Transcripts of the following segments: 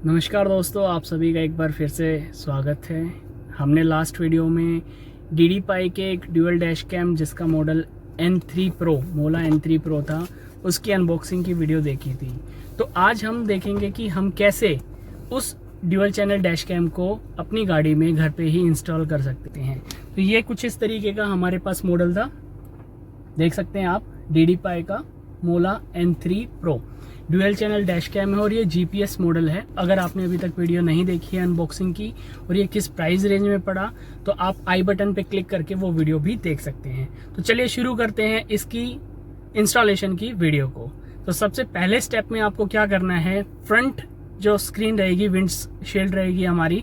नमस्कार दोस्तों, आप सभी का एक बार फिर से स्वागत है। हमने लास्ट वीडियो में DDPi के एक ड्यूअल डैश कैम जिसका मॉडल N3 Pro मोला N3 Pro था, उसकी अनबॉक्सिंग की वीडियो देखी थी। तो आज हम देखेंगे कि हम कैसे उस ड्यूअल चैनल डैश कैम को अपनी गाड़ी में घर पे ही इंस्टॉल कर सकते हैं। तो ये कुछ इस तरीके का हमारे पास मॉडल था, देख सकते हैं आप। DDPi का मोला N3 Pro dual channel dash cam है और ये GPS मॉडल है। अगर आपने अभी तक वीडियो नहीं देखी है अनबॉक्सिंग की और ये किस प्राइस रेंज में पड़ा, तो आप आई बटन पे क्लिक करके वो वीडियो भी देख सकते हैं। तो चलिए शुरू करते हैं इसकी इंस्टॉलेशन की वीडियो को। तो सबसे पहले स्टेप में आपको क्या करना है, फ्रंट जो स्क्रीन रहेगी, विंडशील्ड रहेगी हमारी,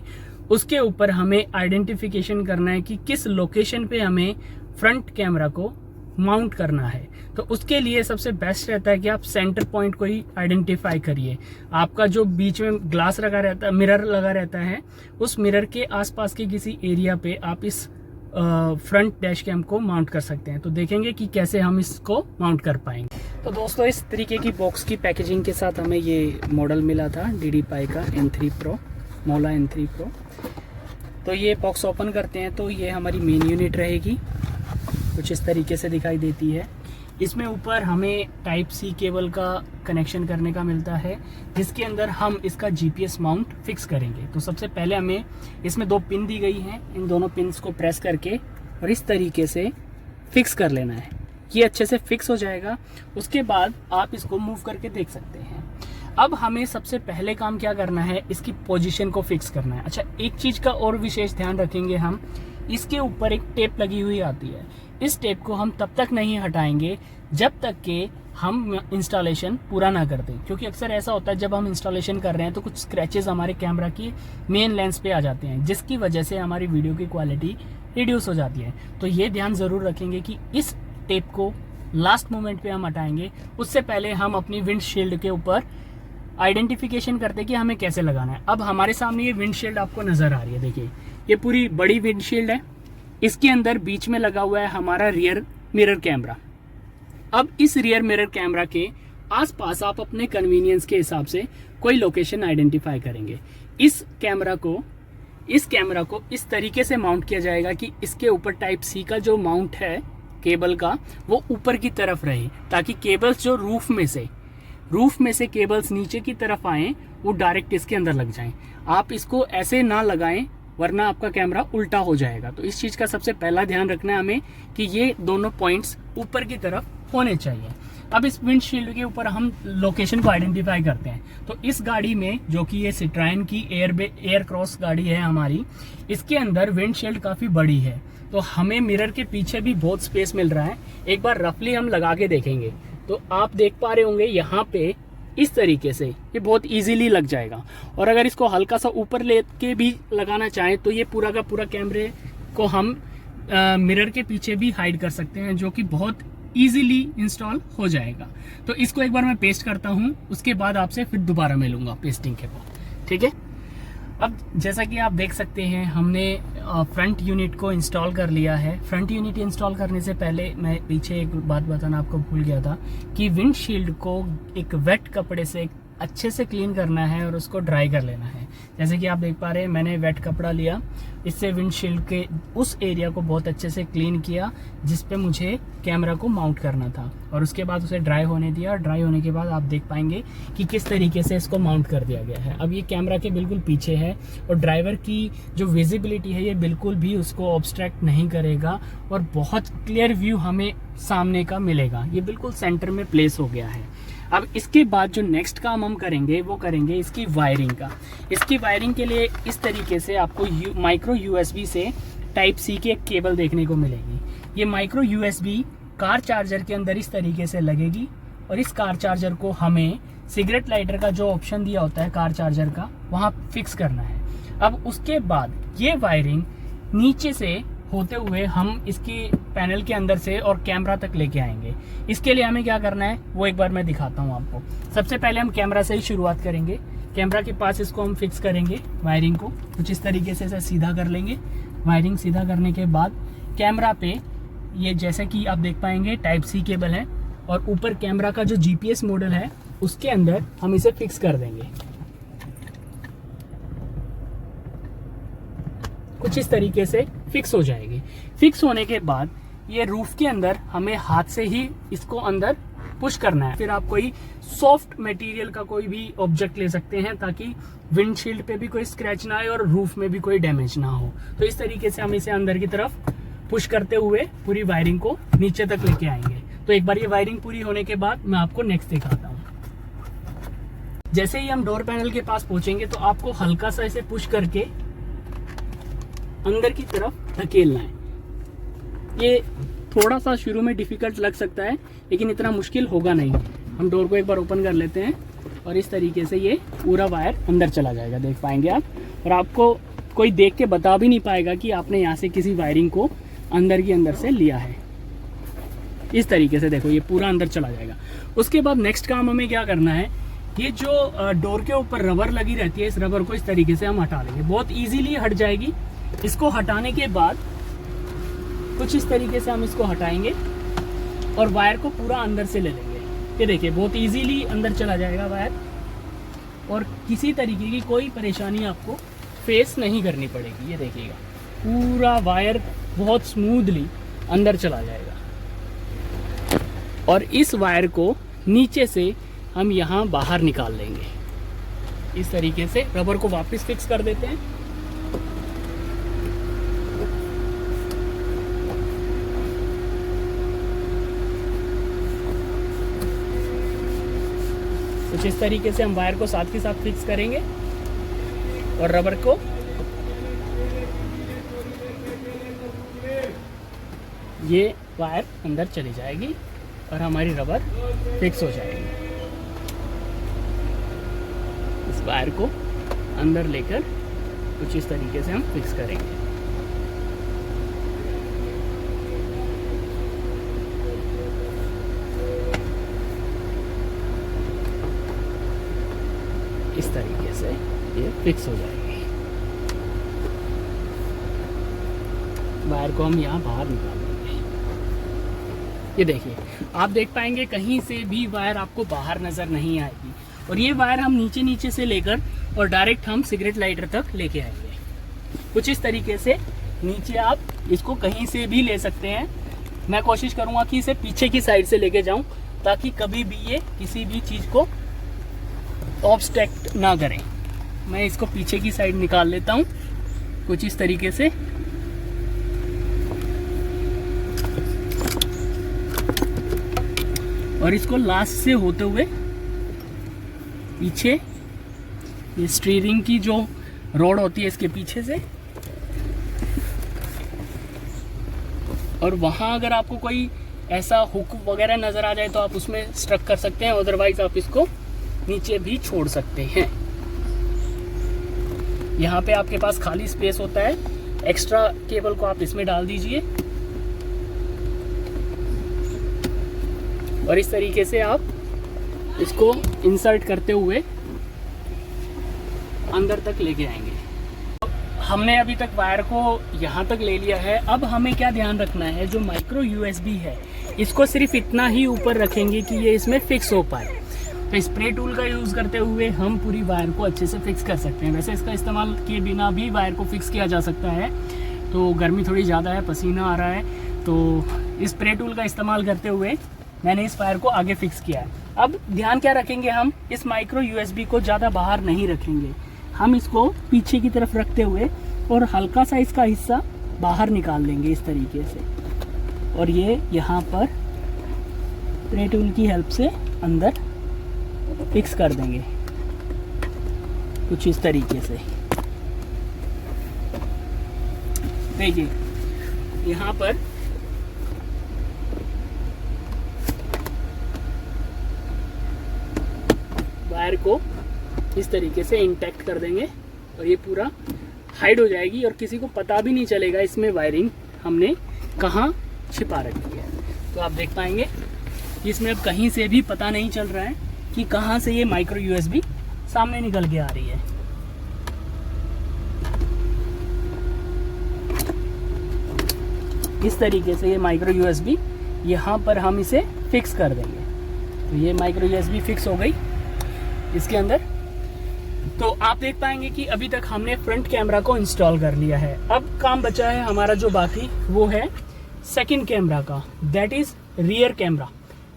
उसके ऊपर हमें आइडेंटिफिकेशन करना है कि किस लोकेशन पे हमें फ्रंट कैमरा को माउंट करना है। तो उसके लिए सबसे बेस्ट रहता है कि आप सेंटर पॉइंट को ही आइडेंटिफाई करिए। आपका जो बीच में ग्लास लगा रहता है, मिरर लगा रहता है, उस मिरर के आसपास के किसी एरिया पे आप इस फ्रंट डैश कैम को माउंट कर सकते हैं। तो देखेंगे कि कैसे हम इसको माउंट कर पाएंगे। तो दोस्तों, इस तरीके की बॉक्स की पैकेजिंग के साथ हमें ये मॉडल मिला था DDPi का N3 Pro मोला N3 Pro। तो ये बॉक्स ओपन करते हैं तो ये हमारी मेन यूनिट रहेगी, कुछ इस तरीके से दिखाई देती है। इसमें ऊपर हमें टाइप C केबल का कनेक्शन करने का मिलता है, जिसके अंदर हम इसका GPS माउंट फिक्स करेंगे। तो सबसे पहले हमें इसमें 2 पिन दी गई हैं, इन दोनों पिन्स को प्रेस करके और इस तरीके से फिक्स कर लेना है। ये अच्छे से फिक्स हो जाएगा। उसके बाद आप इसको मूव करके देख सकते हैं। अब हमें सबसे पहले काम क्या करना है, इसकी पोजीशन को फिक्स करना है। अच्छा, एक चीज़ का और विशेष ध्यान रखेंगे हम, इसके ऊपर एक टेप लगी हुई आती है। इस टेप को हम तब तक नहीं हटाएंगे जब तक कि हम इंस्टॉलेशन पूरा ना कर दें, क्योंकि अक्सर ऐसा होता है जब हम इंस्टॉलेशन कर रहे हैं तो कुछ स्क्रैचेस हमारे कैमरा की मेन लेंस पे आ जाते हैं, जिसकी वजह से हमारी वीडियो की क्वालिटी रिड्यूस हो जाती है। तो ये ध्यान ज़रूर रखेंगे कि इस टेप को लास्ट मोमेंट पे हम हटाएंगे। उससे पहले हम अपनी विंडशील्ड के ऊपर आइडेंटिफिकेशन करते कि हमें कैसे लगाना है। अब हमारे सामने ये विंडशील्ड आपको नज़र आ रही है, देखिए ये पूरी बड़ी विंडशील्ड है। इसके अंदर बीच में लगा हुआ है हमारा रियर मिरर कैमरा। अब इस रियर मिरर कैमरा के आसपास आप अपने कन्वीनियंस के हिसाब से कोई लोकेशन आइडेंटिफाई करेंगे। इस कैमरा को इस तरीके से माउंट किया जाएगा कि इसके ऊपर टाइप C का जो माउंट है केबल का, वो ऊपर की तरफ रहे, ताकि केबल्स जो रूफ में से केबल्स नीचे की तरफ आए, वो डायरेक्ट इसके अंदर लग जाएं। आप इसको ऐसे ना लगाएं, वरना आपका कैमरा उल्टा हो जाएगा। तो इस चीज़ का सबसे पहला ध्यान रखना है हमें कि ये दोनों पॉइंट्स ऊपर की तरफ होने चाहिए। अब इस विंडशील्ड के ऊपर हम लोकेशन को आइडेंटिफाई करते हैं। तो इस गाड़ी में, जो कि ये सिट्रायन की एयर क्रॉस गाड़ी है हमारी, इसके अंदर विंडशील्ड काफ़ी बड़ी है, तो हमें मिरर के पीछे भी बहुत स्पेस मिल रहा है। एक बार रफली हम लगा के देखेंगे तो आप देख पा रहे होंगे यहाँ पे इस तरीके से ये बहुत इजीली लग जाएगा। और अगर इसको हल्का सा ऊपर लेके भी लगाना चाहें तो ये पूरा का पूरा कैमरे को हम मिरर के पीछे भी हाइड कर सकते हैं, जो कि बहुत इजीली इंस्टॉल हो जाएगा। तो इसको एक बार मैं पेस्ट करता हूँ, उसके बाद आपसे फिर दोबारा मिलूंगा पेस्टिंग के बाद, ठीक है। अब जैसा कि आप देख सकते हैं, हमने फ्रंट यूनिट को इंस्टॉल कर लिया है। फ्रंट यूनिट इंस्टॉल करने से पहले मैं पीछे एक बात बताना आपको भूल गया था कि विंडशील्ड को एक वेट कपड़े से अच्छे से क्लीन करना है और उसको ड्राई कर लेना है। जैसे कि आप देख पा रहे हैं, मैंने वेट कपड़ा लिया, इससे विंडशील्ड के उस एरिया को बहुत अच्छे से क्लीन किया जिस पे मुझे कैमरा को माउंट करना था, और उसके बाद उसे ड्राई होने दिया। ड्राई होने के बाद आप देख पाएंगे कि किस तरीके से इसको माउंट कर दिया गया है। अब ये कैमरा के बिल्कुल पीछे है और ड्राइवर की जो विजिबिलिटी है ये बिल्कुल भी उसको ऑब्स्ट्रैक्ट नहीं करेगा और बहुत क्लियर व्यू हमें सामने का मिलेगा। ये बिल्कुल सेंटर में प्लेस हो गया है। अब इसके बाद जो नेक्स्ट काम हम करेंगे वो करेंगे इसकी वायरिंग का। इसकी वायरिंग के लिए इस तरीके से आपको माइक्रो USB से टाइप C की एक केबल देखने को मिलेगी। ये माइक्रो USB कार चार्जर के अंदर इस तरीके से लगेगी और इस कार चार्जर को हमें सिगरेट लाइटर का जो ऑप्शन दिया होता है कार चार्जर का, वहाँ फिक्स करना है। अब उसके बाद ये वायरिंग नीचे से होते हुए हम इसकी पैनल के अंदर से और कैमरा तक लेके आएंगे। इसके लिए हमें क्या करना है वो एक बार मैं दिखाता हूँ आपको। सबसे पहले हम कैमरा से ही शुरुआत करेंगे। कैमरा के पास इसको हम फिक्स करेंगे, वायरिंग को कुछ इस तरीके से इसे सीधा कर लेंगे। वायरिंग सीधा करने के बाद कैमरा पे ये जैसे कि आप देख पाएंगे टाइप C केबल है और ऊपर कैमरा का जो GPS मॉडल है उसके अंदर हम इसे फिक्स कर देंगे। कुछ इस तरीके से फिक्स हो जाएगी। फिक्स होने के बाद ये रूफ के अंदर हमें हाथ से ही इसको अंदर पुश करना है। फिर आप कोई सॉफ्ट मटेरियल का कोई भी ऑब्जेक्ट ले सकते हैं ताकि विंडशील्ड पे भी कोई स्क्रैच ना आए और रूफ में भी कोई डैमेज ना हो। तो इस तरीके से हम इसे अंदर की तरफ पुश करते हुए पूरी वायरिंग को नीचे तक लेके आएंगे। तो एक बार ये वायरिंग पूरी होने के बाद मैं आपको नेक्स्ट दिखाता हूँ। जैसे ही हम डोर पैनल के पास पहुंचेंगे तो आपको हल्का सा इसे पुश करके अंदर की तरफ धकेलना है। ये थोड़ा सा शुरू में डिफिकल्ट लग सकता है लेकिन इतना मुश्किल होगा नहीं। हम डोर को एक बार ओपन कर लेते हैं और इस तरीके से ये पूरा वायर अंदर चला जाएगा, देख पाएंगे आप। और आपको कोई देख के बता भी नहीं पाएगा कि आपने यहाँ से किसी वायरिंग को अंदर की अंदर से लिया है। इस तरीके से देखो ये पूरा अंदर चला जाएगा। उसके बाद नेक्स्ट काम हमें क्या करना है, ये जो डोर के ऊपर रबर लगी रहती है, इस रबर को इस तरीके से हम हटा लेंगे। बहुत इजीली हट जाएगी। इसको हटाने के बाद कुछ इस तरीके से हम इसको हटाएंगे और वायर को पूरा अंदर से ले लेंगे। ये देखिए बहुत इजीली अंदर चला जाएगा वायर और किसी तरीके की कोई परेशानी आपको फेस नहीं करनी पड़ेगी। ये देखिएगा पूरा वायर बहुत स्मूथली अंदर चला जाएगा। और इस वायर को नीचे से हम यहाँ बाहर निकाल लेंगे। इस तरीके से रबर को वापस फिक्स कर देते हैं। कुछ इस तरीके से हम वायर को साथ ही साथ फिक्स करेंगे और रबर को ये वायर अंदर चली जाएगी और हमारी रबर फिक्स हो जाएगी। इस वायर को अंदर लेकर कुछ इस तरीके से हम फिक्स करेंगे। इस तरीके से ये फिक्स हो जाएगी। वायर को हम यहाँ बाहर निकाल देंगे। ये देखिए आप देख पाएंगे कहीं से भी वायर आपको बाहर नज़र नहीं आएगी। और ये वायर हम नीचे नीचे से लेकर और डायरेक्ट हम सिगरेट लाइटर तक लेके आएंगे। कुछ इस तरीके से नीचे आप इसको कहीं से भी ले सकते हैं। मैं कोशिश करूँगा कि इसे पीछे की साइड से लेके जाऊँ ताकि कभी भी ये किसी भी चीज़ को ऑब्स्ट्रक्ट ना करें। मैं इसको पीछे की साइड निकाल लेता हूँ कुछ इस तरीके से। और इसको लास्ट से होते हुए पीछे ये स्टीयरिंग की जो रॉड होती है इसके पीछे से, और वहाँ अगर आपको कोई ऐसा हुक वगैरह नज़र आ जाए तो आप उसमें स्ट्रक कर सकते हैं। अदरवाइज आप इसको नीचे भी छोड़ सकते हैं। यहाँ पे आपके पास खाली स्पेस होता है, एक्स्ट्रा केबल को आप इसमें डाल दीजिए और इस तरीके से आप इसको इंसर्ट करते हुए अंदर तक लेके आएंगे। हमने अभी तक वायर को यहाँ तक ले लिया है। अब हमें क्या ध्यान रखना है, जो माइक्रो यूएसबी है इसको सिर्फ इतना ही ऊपर रखेंगे कि ये इसमें फिक्स हो पाए। तो स्प्रे टूल का यूज़ करते हुए हम पूरी वायर को अच्छे से फिक्स कर सकते हैं। वैसे इसका इस्तेमाल किए बिना भी वायर को फिक्स किया जा सकता है। तो गर्मी थोड़ी ज़्यादा है, पसीना आ रहा है, तो स्प्रे टूल का इस्तेमाल करते हुए मैंने इस वायर को आगे फिक्स किया है। अब ध्यान क्या रखेंगे, हम इस माइक्रो यूएसबी को ज़्यादा बाहर नहीं रखेंगे। हम इसको पीछे की तरफ रखते हुए और हल्का सा इसका हिस्सा बाहर निकाल देंगे इस तरीके से, और ये यहाँ पर स्प्रे टूल की हेल्प से अंदर फिक्स कर देंगे कुछ इस तरीके से। देखिए यहाँ पर वायर को इस तरीके से इंटैक्ट कर देंगे और ये पूरा हाइड हो जाएगी और किसी को पता भी नहीं चलेगा इसमें वायरिंग हमने कहाँ छिपा रखी है। तो आप देख पाएंगे इसमें अब कहीं से भी पता नहीं चल रहा है कि कहाँ से ये माइक्रो यूएसबी सामने निकल के आ रही है। इस तरीके से ये माइक्रो यूएसबी यहाँ पर हम इसे फिक्स कर देंगे। तो ये माइक्रो यूएसबी फिक्स हो गई इसके अंदर। तो आप देख पाएंगे कि अभी तक हमने फ्रंट कैमरा को इंस्टॉल कर लिया है। अब काम बचा है हमारा जो बाकी वो है सेकंड कैमरा का, that is rear camera.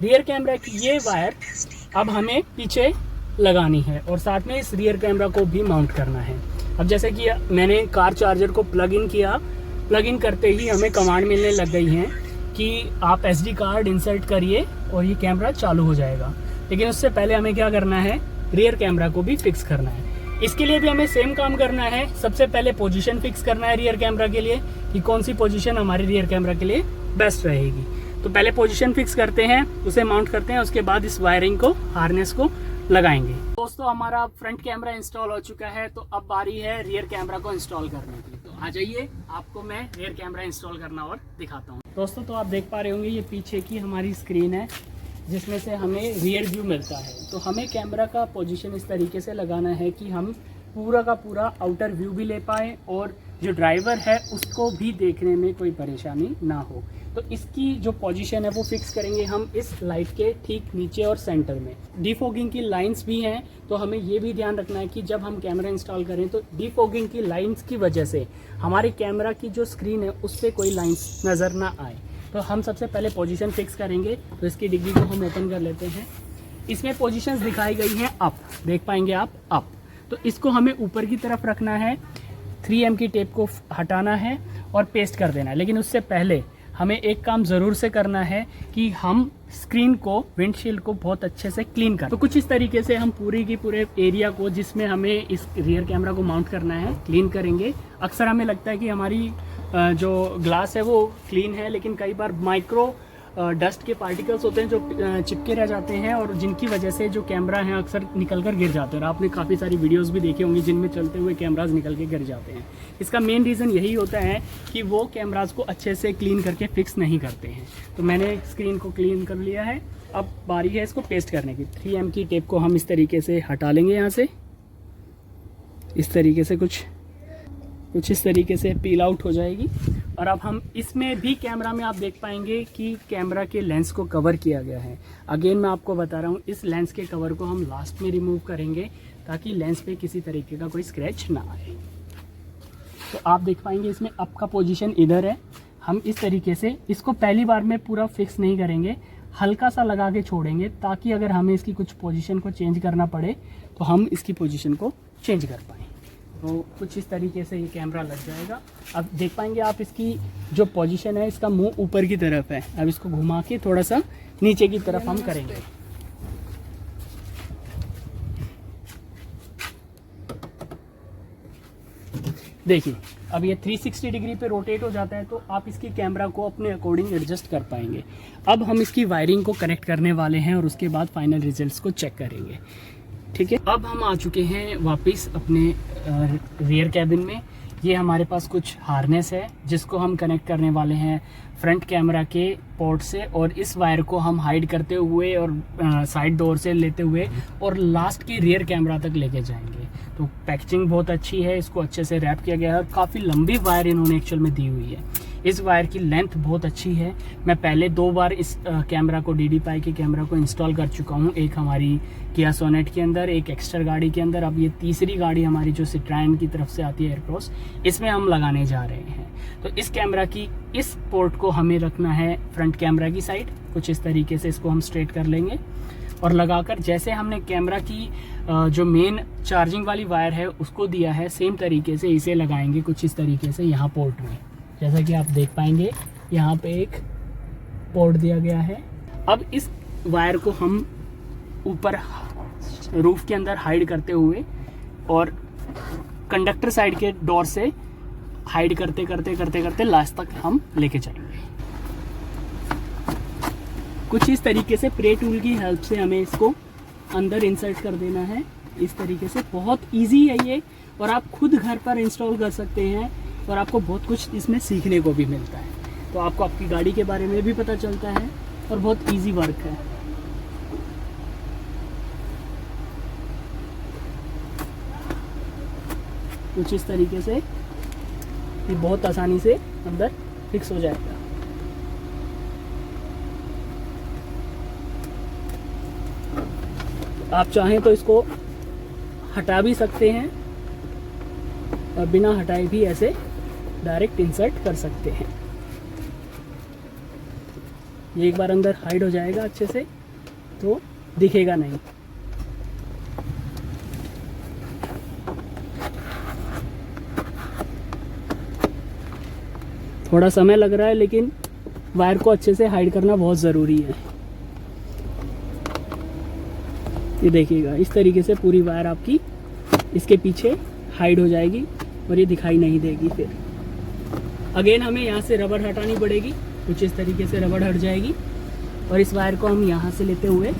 Rear camera की ये वायर अब हमें पीछे लगानी है और साथ में इस रियर कैमरा को भी माउंट करना है। अब जैसे कि मैंने कार चार्जर को प्लग इन किया, प्लग इन करते ही हमें कमांड मिलने लग गई है कि आप SD कार्ड इंसर्ट करिए और ये कैमरा चालू हो जाएगा। लेकिन उससे पहले हमें क्या करना है, रियर कैमरा को भी फिक्स करना है। इसके लिए भी हमें सेम काम करना है। सबसे पहले पोजीशन फिक्स करना है रियर कैमरा के लिए कि कौन सी पोजीशन हमारे रियर कैमरा के लिए बेस्ट रहेगी। तो पहले पोजीशन फिक्स करते हैं, उसे माउंट करते हैं, उसके बाद इस वायरिंग को, हार्नेस को लगाएंगे। दोस्तों हमारा फ्रंट कैमरा इंस्टॉल हो चुका है, तो अब बारी है रियर कैमरा को इंस्टॉल करने की। तो आ जाइए, आपको मैं रियर कैमरा इंस्टॉल करना और दिखाता हूँ। दोस्तों तो आप देख पा रहे होंगे ये पीछे की हमारी स्क्रीन है जिसमें से हमें रियर व्यू मिलता है। तो हमें कैमरा का पोजीशन इस तरीके से लगाना है कि हम पूरा का पूरा आउटर व्यू भी ले पाए और जो ड्राइवर है उसको भी देखने में कोई परेशानी ना हो। तो इसकी जो पोजीशन है वो फिक्स करेंगे हम इस लाइट के ठीक नीचे और सेंटर में। डिफोगिंग की लाइंस भी हैं, तो हमें ये भी ध्यान रखना है कि जब हम कैमरा इंस्टॉल करें तो डिफोगिंग की लाइंस की वजह से हमारे कैमरा की जो स्क्रीन है उस पर कोई लाइंस नज़र ना आए। तो हम सबसे पहले पोजीशन फिक्स करेंगे। तो इसकी डिग्री को हम ओपन कर लेते हैं। इसमें पोजीशंस दिखाई गई हैं अप, देख पाएंगे आप अप। तो इसको हमें ऊपर की तरफ रखना है, 3M की टेप को हटाना है और पेस्ट कर देना है। लेकिन उससे पहले हमें एक काम ज़रूर से करना है कि हम स्क्रीन को, विंडशील्ड को बहुत अच्छे से क्लीन कर। तो कुछ इस तरीके से हम पूरे की पूरे एरिया को जिसमें हमें इस रियर कैमरा को माउंट करना है क्लीन करेंगे। अक्सर हमें लगता है कि हमारी जो ग्लास है वो क्लीन है, लेकिन कई बार माइक्रो डस्ट के पार्टिकल्स होते हैं जो चिपके रह जाते हैं और जिनकी वजह से जो कैमरा हैं अक्सर निकल कर गिर जाते हैं। और आपने काफ़ी सारी वीडियोस भी देखी होंगी जिनमें चलते हुए कैमरास निकल के गिर जाते हैं। इसका मेन रीज़न यही होता है कि वो कैमरास को अच्छे से क्लीन करके फिक्स नहीं करते हैं। तो मैंने स्क्रीन को क्लीन कर लिया है, अब बारी है इसको पेस्ट करने की। 3M की टेप को हम इस तरीके से हटा लेंगे यहाँ से, इस तरीके से कुछ इस तरीके से पील आउट हो जाएगी। और अब हम इसमें भी कैमरा में आप देख पाएंगे कि कैमरा के लेंस को कवर किया गया है। अगेन मैं आपको बता रहा हूँ, इस लेंस के कवर को हम लास्ट में रिमूव करेंगे ताकि लेंस पे किसी तरीके का कोई स्क्रैच ना आए। तो आप देख पाएंगे इसमें अप का पोजीशन इधर है। हम इस तरीके से इसको पहली बार में पूरा फिक्स नहीं करेंगे, हल्का सा लगा के छोड़ेंगे ताकि अगर हमें इसकी कुछ पोजीशन को चेंज करना पड़े तो हम इसकी पोजीशन को चेंज कर पाएँ। तो कुछ इस तरीके से ये कैमरा लग जाएगा। अब देख पाएंगे आप इसकी जो पोजीशन है, इसका मुंह ऊपर की तरफ है। अब इसको घुमा के थोड़ा सा नीचे की तरफ हम करेंगे। देखिए अब ये 360 डिग्री पे रोटेट हो जाता है, तो आप इसकी कैमरा को अपने अकॉर्डिंग एडजस्ट कर पाएंगे। अब हम इसकी वायरिंग को कनेक्ट करने वाले हैं और उसके बाद फाइनल रिजल्ट्स को चेक करेंगे। ठीक है, अब हम आ चुके हैं वापस अपने रियर कैबिन में। ये हमारे पास कुछ हार्नेस है जिसको हम कनेक्ट करने वाले हैं फ्रंट कैमरा के पोर्ट से, और इस वायर को हम हाइड करते हुए और साइड डोर से लेते हुए और लास्ट के रियर कैमरा तक लेके जाएंगे। तो पैकेजिंग बहुत अच्छी है, इसको अच्छे से रैप किया गया है। काफ़ी लंबी वायर इन्होंने एक्चुअल में दी हुई है। इस वायर की लेंथ बहुत अच्छी है। मैं पहले 2 बार इस कैमरा को, DDPI के कैमरा को इंस्टॉल कर चुका हूँ। एक हमारी किया सोनेट के अंदर, एक एक्स्ट्रा गाड़ी के अंदर। अब ये तीसरी गाड़ी हमारी जो सिट्रायन की तरफ से आती है एयरक्रॉस, इसमें हम लगाने जा रहे हैं। तो इस कैमरा की इस पोर्ट को हमें रखना है फ्रंट कैमरा की साइड। कुछ इस तरीके से इसको हम स्ट्रेट कर लेंगे और लगाकर जैसे हमने कैमरा की जो मेन चार्जिंग वाली वायर है उसको दिया है, सेम तरीके से इसे लगाएंगे कुछ इस तरीके से यहाँ पोर्ट में। जैसा कि आप देख पाएंगे यहाँ पे एक पोर्ट दिया गया है। अब इस वायर को हम ऊपर रूफ के अंदर हाइड करते हुए और कंडक्टर साइड के डोर से हाइड करते करते लास्ट तक हम लेके जाएंगे। कुछ इस तरीके से प्रे टूल की हेल्प से हमें इसको अंदर इंसर्ट कर देना है। इस तरीके से बहुत इजी है ये, और आप खुद घर पर इंस्टॉल कर सकते हैं और आपको बहुत कुछ इसमें सीखने को भी मिलता है। तो आपको आपकी गाड़ी के बारे में भी पता चलता है और बहुत इजी वर्क है। कुछ इस तरीके से ये बहुत आसानी से अंदर फिक्स हो जाएगा। आप चाहें तो इसको हटा भी सकते हैं और बिना हटाए भी ऐसे डायरेक्ट इंसर्ट कर सकते हैं। ये एक बार अंदर हाइड हो जाएगा अच्छे से तो दिखेगा नहीं। थोड़ा समय लग रहा है लेकिन वायर को अच्छे से हाइड करना बहुत ज़रूरी है। ये देखिएगा इस तरीके से पूरी वायर आपकी इसके पीछे हाइड हो जाएगी और ये दिखाई नहीं देगी। फिर अगेन हमें यहाँ से रबड़ हटानी पड़ेगी, कुछ इस तरीके से रबड़ हट जाएगी और इस वायर को हम यहाँ से लेते हुए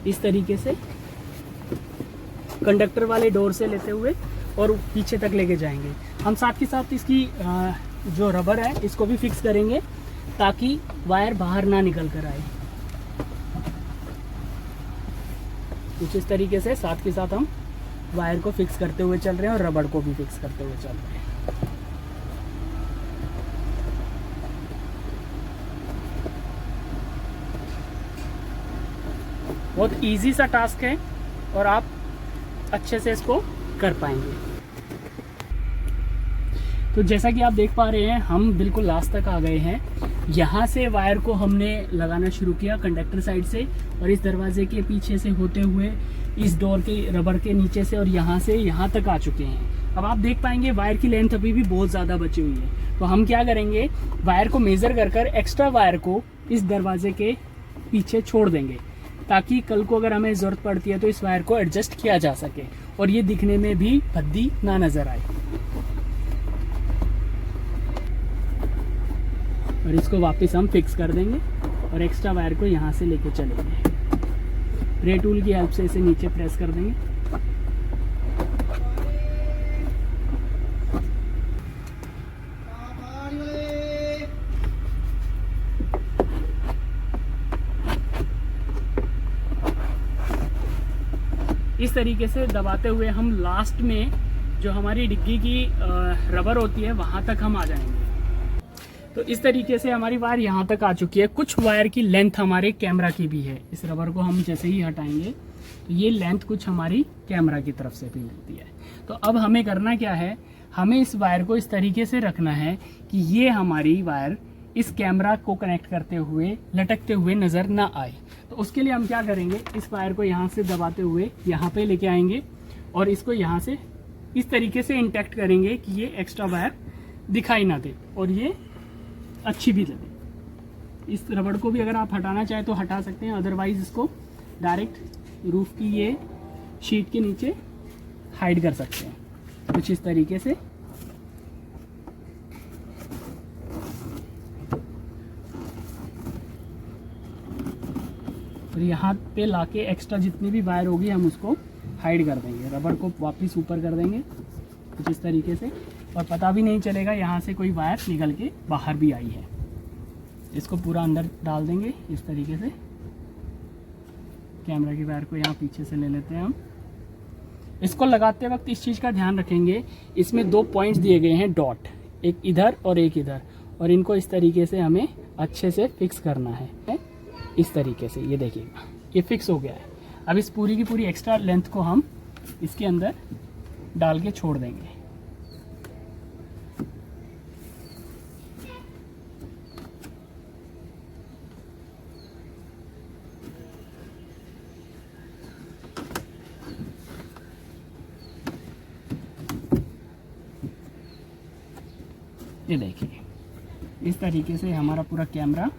इस तरीके से कंडक्टर वाले डोर से लेते हुए और पीछे तक लेके जाएंगे। हम साथ के साथ इसकी जो रबर है इसको भी फिक्स करेंगे ताकि वायर बाहर ना निकल कर आए। कुछ इस तरीके से साथ के साथ हम वायर को फिक्स करते हुए चल रहे हैं और रबड़ को भी फिक्स करते हुए चल रहे हैं। बहुत इजी सा टास्क है और आप अच्छे से इसको कर पाएंगे। तो जैसा कि आप देख पा रहे हैं हम बिल्कुल लास्ट तक आ गए हैं। यहाँ से वायर को हमने लगाना शुरू किया कंडक्टर साइड से और इस दरवाजे के पीछे से होते हुए इस डोर के रबर के नीचे से और यहाँ से यहाँ तक आ चुके हैं। अब आप देख पाएंगे वायर की लेंथ अभी भी बहुत ज़्यादा बची हुई है। तो हम क्या करेंगे, वायर को मेज़र कर कर एक्स्ट्रा वायर को इस दरवाजे के पीछे छोड़ देंगे ताकि कल को अगर हमें ज़रूरत पड़ती है तो इस वायर को एडजस्ट किया जा सके और ये दिखने में भी भद्दी ना नज़र आए। और इसको वापस हम फिक्स कर देंगे और एक्स्ट्रा वायर को यहाँ से लेके चलेंगे। रे टूल की हेल्प से इसे नीचे प्रेस कर देंगे। इस तरीके से दबाते हुए हम लास्ट में जो हमारी डिग्गी की रबर होती है वहाँ तक हम आ जाएंगे। तो इस तरीके से हमारी वायर यहाँ तक आ चुकी है। कुछ वायर की लेंथ हमारे कैमरा की भी है। इस रबर को हम जैसे ही हटाएंगे तो ये लेंथ कुछ हमारी कैमरा की तरफ से भी मिलती है। तो अब हमें करना क्या है, हमें इस वायर को इस तरीके से रखना है कि ये हमारी वायर इस कैमरा को कनेक्ट करते हुए लटकते हुए नज़र ना आए। तो उसके लिए हम क्या करेंगे, इस वायर को यहाँ से दबाते हुए यहाँ पे लेके आएंगे और इसको यहाँ से इस तरीके से इंटैक्ट करेंगे कि ये एक्स्ट्रा वायर दिखाई ना दे और ये अच्छी भी लगे। इस रबड़ को भी अगर आप हटाना चाहें तो हटा सकते हैं, अदरवाइज इसको डायरेक्ट रूफ की ये शीट के नीचे हाइड कर सकते हैं कुछ इस तरीके से। और यहाँ पे लाके एक्स्ट्रा जितनी भी वायर होगी हम उसको हाइड कर देंगे। रबड़ को वापस ऊपर कर देंगे कुछ इस तरीके से और पता भी नहीं चलेगा यहाँ से कोई वायर निकल के बाहर भी आई है। इसको पूरा अंदर डाल देंगे इस तरीके से। कैमरा की वायर को यहाँ पीछे से ले लेते हैं हम। इसको लगाते वक्त इस चीज़ का ध्यान रखेंगे, इसमें 2 पॉइंट्स दिए गए हैं डॉट, एक इधर और एक इधर, और इनको इस तरीके से हमें अच्छे से फिक्स करना है। इस तरीके से ये देखिएगा ये फिक्स हो गया है। अब इस पूरी की पूरी एक्स्ट्रा लेंथ को हम इसके अंदर डाल के छोड़ देंगे। ये देखिए इस तरीके से हमारा पूरा कैमरा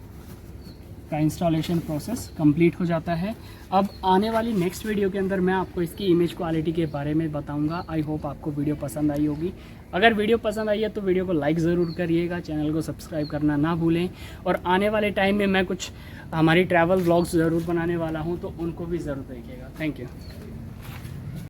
का इंस्टॉलेशन प्रोसेस कंप्लीट हो जाता है। अब आने वाली नेक्स्ट वीडियो के अंदर मैं आपको इसकी इमेज क्वालिटी के बारे में बताऊंगा। आई होप आपको वीडियो पसंद आई होगी। अगर वीडियो पसंद आई है तो वीडियो को लाइक ज़रूर करिएगा, चैनल को सब्सक्राइब करना ना भूलें। और आने वाले टाइम में मैं कुछ हमारी ट्रैवल व्लॉग्स ज़रूर बनाने वाला हूँ तो उनको भी ज़रूर देखिएगा। Thank you.